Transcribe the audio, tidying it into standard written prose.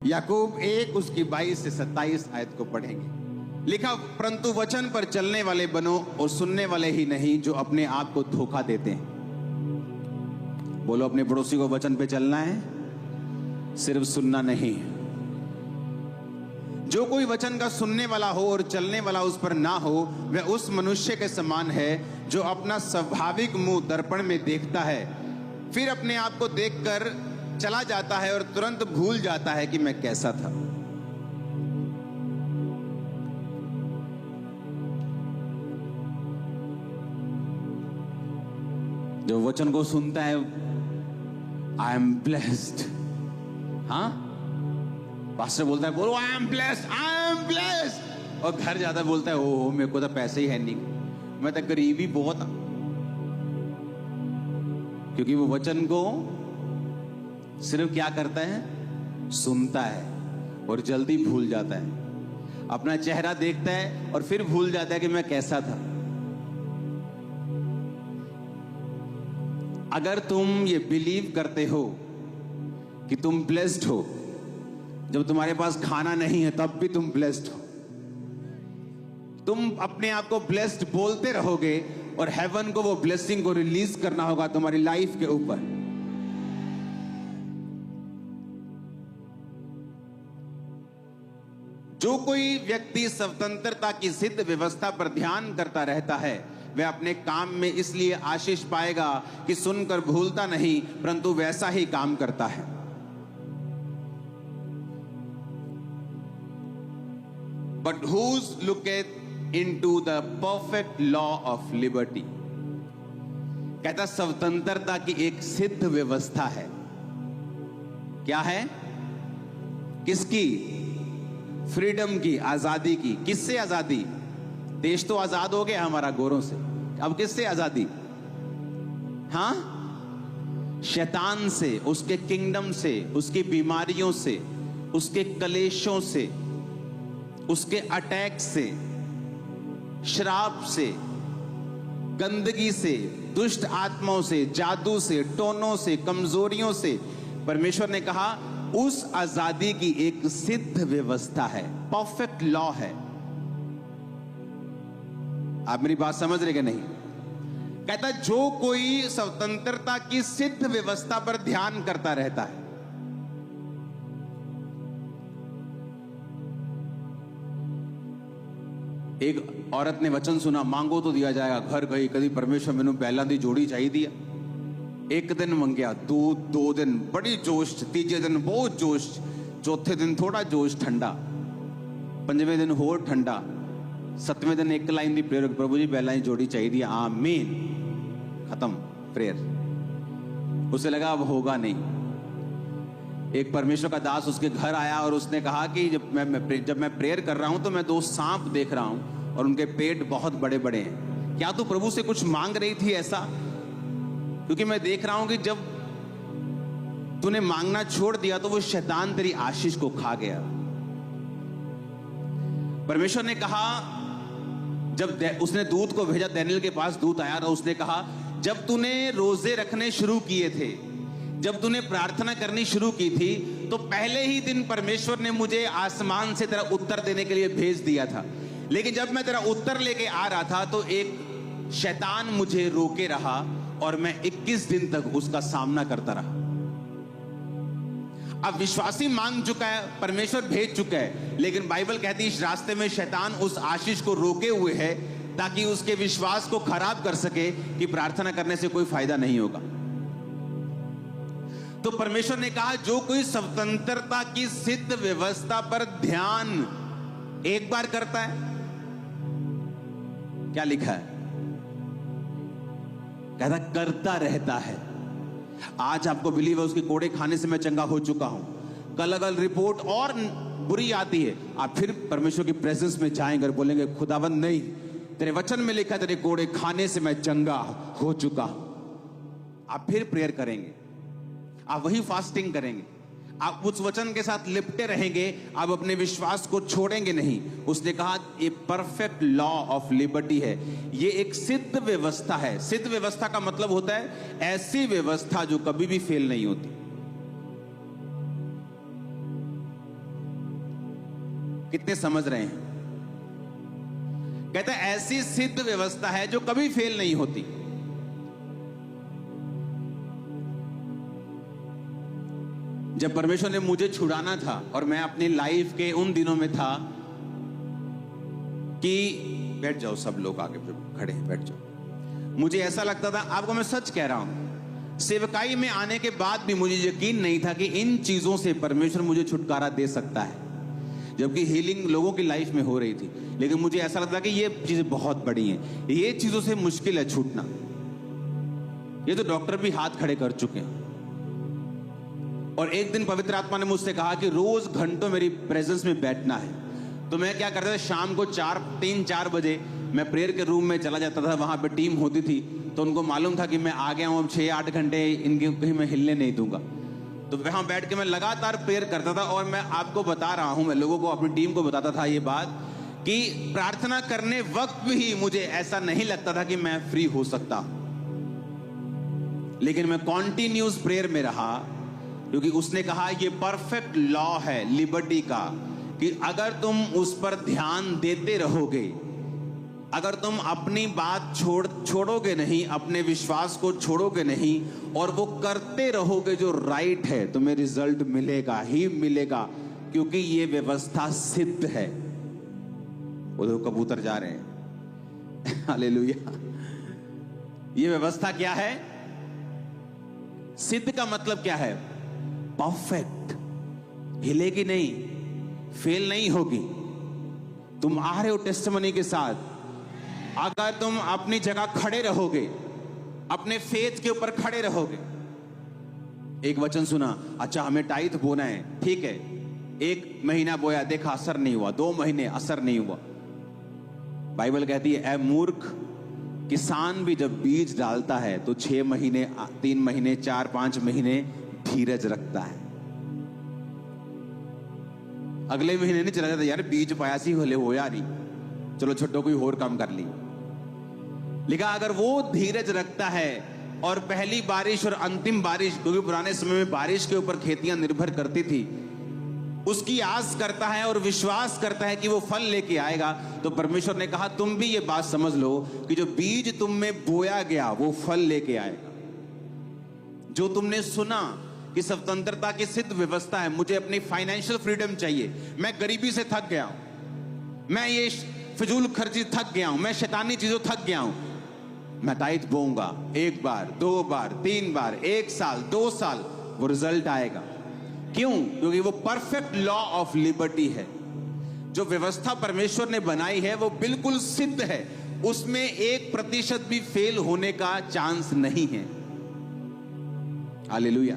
याकूब 1 उसकी 22 से 27 आयत को पढ़ेंगे। लिखा, परंतु वचन पर चलने वाले बनो और सुनने वाले ही नहीं जो अपने आप को धोखा देते हैं। बोलो, अपने पड़ोसी को वचन पे चलना है, सिर्फ सुनना नहीं। जो कोई वचन का सुनने वाला हो और चलने वाला उस पर ना हो, वह उस मनुष्य के समान है जो अपना स्वाभाविक मुंह दर्पण में देखता है, फिर अपने आप को देखकर चला जाता है और तुरंत भूल जाता है कि मैं कैसा था। जो वचन को सुनता है, आई एम ब्लेस्ड। हाँ, पास्टर बोलता है, बोलो I am blessed, I am blessed, और घर जाता बोलता है, ओ मेरे को तो पैसे ही है नहीं, मैं तो गरीबी बहुत। क्योंकि वो वचन को सिर्फ क्या करता है, सुनता है और जल्दी भूल जाता है। अपना चेहरा देखता है और फिर भूल जाता है कि मैं कैसा था। अगर तुम ये बिलीव करते हो कि तुम ब्लेस्ड हो, जब तुम्हारे पास खाना नहीं है तब भी तुम ब्लेस्ड हो, तुम अपने आप को ब्लेस्ड बोलते रहोगे और हेवन को वो ब्लेसिंग को रिलीज करना होगा तुम्हारी लाइफ के ऊपर। जो कोई व्यक्ति स्वतंत्रता की सिद्ध व्यवस्था पर ध्यान करता रहता है, वह अपने काम में इसलिए आशीष पाएगा कि सुनकर भूलता नहीं, परंतु वैसा ही काम करता है। But whose looketh into the perfect law of liberty? कहता स्वतंत्रता की एक सिद्ध व्यवस्था है। क्या है? किसकी? फ्रीडम की, आजादी की। किससे आजादी? देश तो आजाद हो गया हमारा गोरों से, अब किससे आजादी? हाँ, शैतान से, उसके किंगडम से, उसकी बीमारियों से, उसके कलेशों से, उसके अटैक से, श्राप से, गंदगी से, दुष्ट आत्माओं से, जादू से, टोनों से, कमजोरियों से। परमेश्वर ने कहा उस आजादी की एक सिद्ध व्यवस्था है, परफेक्ट लॉ है। आप मेरी बात समझ रहे कि नहीं? कहता जो कोई स्वतंत्रता की सिद्ध व्यवस्था पर ध्यान करता रहता है। एक औरत ने वचन सुना, मांगो तो दिया जाएगा। घर गई, कभी परमेश्वर मैनू पहला दी जोड़ी चाहिए दिया। एक दिन मंगया, दो दिन बड़ी जोश, तीजे दिन बहुत जोश, चौथे दिन थोड़ा जोश ठंडा, पंजवें दिन होर ठंडा, 7वें दिन एक लाइन दी प्रेयर, प्रभु जी पहला ही जोड़ी चाहिए, आमीन, खत्म प्रेयर। उसे लगा अब होगा नहीं। एक परमेश्वर का दास उसके घर आया और उसने कहा कि जब मैं प्रेयर कर रहा हूं तो मैं 2 सांप देख रहा हूं और उनके पेट बहुत बड़े बड़े हैं। क्या तू प्रभु से कुछ मांग रही थी ऐसा? क्योंकि मैं देख रहा हूं कि जब तूने मांगना छोड़ दिया तो वो शैतान तेरी आशीष को खा गया। परमेश्वर ने कहा, जब उसने दूत को भेजा, दानियेल के पास दूत आया तो उसने कहा जब तूने रोजे रखने शुरू किए थे, जब तूने प्रार्थना करनी शुरू की थी, तो पहले ही दिन परमेश्वर ने मुझे आसमान से तेरा उत्तर देने के लिए भेज दिया था। लेकिन जब मैं तेरा उत्तर लेके आ रहा था तो एक शैतान मुझे रोके रहा और मैं 21 दिन तक उसका सामना करता रहा। अब विश्वासी मांग चुका है, परमेश्वर भेज चुका है, लेकिन बाइबल कहती है इस रास्ते में शैतान उस आशीष को रोके हुए है ताकि उसके विश्वास को खराब कर सके कि प्रार्थना करने से कोई फायदा नहीं होगा। तो परमेश्वर ने कहा जो कोई स्वतंत्रता की सिद्ध व्यवस्था पर ध्यान एक बार करता है, क्या लिखा है? कहता करता रहता है। आज आपको बिलीव है उसके कोड़े खाने से मैं चंगा हो चुका हूं, कल अगर रिपोर्ट और बुरी आती है आप फिर परमेश्वर की प्रेजेंस में जाएंगे और बोलेंगे खुदावंद नहीं, तेरे वचन में लिखा तेरे कोड़े खाने से मैं चंगा हो चुका हूं। आप फिर प्रेयर करेंगे, आप वही फास्टिंग करेंगे, आप उस वचन के साथ लिपटे रहेंगे, आप अपने विश्वास को छोड़ेंगे नहीं। उसने कहा ये परफेक्ट लॉ ऑफ लिबर्टी है, ये एक सिद्ध व्यवस्था है। सिद्ध व्यवस्था का मतलब होता है ऐसी व्यवस्था जो कभी भी फेल नहीं होती। कितने समझ रहे हैं? कहता है ऐसी सिद्ध व्यवस्था है जो कभी फेल नहीं होती। जब परमेश्वर ने मुझे छुड़ाना था और मैं अपनी लाइफ के उन दिनों में था कि बैठ जाओ, सब लोग आगे खड़े हैं, बैठ जाओ। मुझे ऐसा लगता था, आपको मैं सच कह रहा हूं, सेवकाई में आने के बाद भी मुझे यकीन नहीं था कि इन चीजों से परमेश्वर मुझे छुटकारा दे सकता है, जबकि हीलिंग लोगों की लाइफ में हो रही थी। लेकिन मुझे ऐसा लगता कि ये चीजें बहुत बड़ी हैं, ये चीजों से मुश्किल है छूटना। ये तो डॉक्टर भी हाथ खड़े कर चुके हैं। और एक दिन पवित्र आत्मा ने मुझसे कहा कि रोज घंटों मेरी प्रेजेंस में बैठना है। तो मैं क्या करता था, शाम को 3-4 बजे मैं प्रेयर के रूम में चला जाता था। वहां पे टीम होती थी, तो उनको मालूम था कि मैं आ गया हूं, अब 6-8 घंटे इनके कहीं मैं हिलने नहीं दूंगा। तो वहां बैठ के मैं लगातार प्रेयर करता था। और मैं आपको बता रहा हूं, मैं लोगों को, अपनी टीम को बताता था ये बात कि प्रार्थना करने वक्त भी मुझे ऐसा नहीं लगता था कि मैं फ्री हो सकता, लेकिन मैं कॉन्टिन्यूस प्रेयर में रहा, क्योंकि उसने कहा ये परफेक्ट लॉ है लिबर्टी का कि अगर तुम उस पर ध्यान देते रहोगे, अगर तुम अपनी बात छोड़ोगे नहीं, अपने विश्वास को छोड़ोगे नहीं, और वो करते रहोगे जो राइट है, तुम्हें रिजल्ट मिलेगा ही मिलेगा, क्योंकि ये व्यवस्था सिद्ध है। वो देखो कबूतर जा रहे हैं। हालेलुया। ये व्यवस्था क्या है? सिद्ध का मतलब क्या है? परफेक्ट, हिलेगी नहीं, फेल नहीं होगी। तुम आ रहे हो टेस्टिमनी के साथ, अगर तुम अपनी जगह खड़े रहोगे, अपने फेथ के ऊपर खड़े रहोगे। एक वचन सुना, अच्छा हमें टाइथ बोना है, ठीक है, 1 महीना बोया, देखा असर नहीं हुआ, 2 महीने असर नहीं हुआ। बाइबल कहती है, ऐ मूर्ख, किसान भी जब बीज डालता है तो 6 महीने, 3 महीने, 4-5 महीने धीरज रखता है। अगले महीने नहीं चला जाता, यार बीज पाया सी होले हो यार, चलो छोटो कोई और काम कर ली। लेकिन अगर वो धीरज रखता है और पहली बारिश और अंतिम बारिश, क्योंकि पुराने समय में बारिश के ऊपर खेतियां निर्भर करती थी, उसकी आस करता है और विश्वास करता है कि वो फल लेके आएगा, तो परमेश्वर ने कहा तुम भी ये बात समझ लो कि जो बीज तुम में बोया गया वो फल लेके आएगा। जो तुमने सुना कि स्वतंत्रता की सिद्ध व्यवस्था है, मुझे अपनी फाइनेंशियल फ्रीडम चाहिए, मैं गरीबी से थक गया हूं, मैं ये फिजूल खर्ची थक गया हूं, मैं शैतानी चीजों थक गया हूं, मैं टाइथ बोऊंगा 1 बार, 2 बार, 3 बार, 1 साल, 2 साल, वो रिजल्ट आएगा। क्यों? क्योंकि वो परफेक्ट लॉ ऑफ लिबर्टी है। जो व्यवस्था परमेश्वर ने बनाई है वो बिल्कुल सिद्ध है, उसमें 1% भी फेल होने का चांस नहीं है। हालेलुया।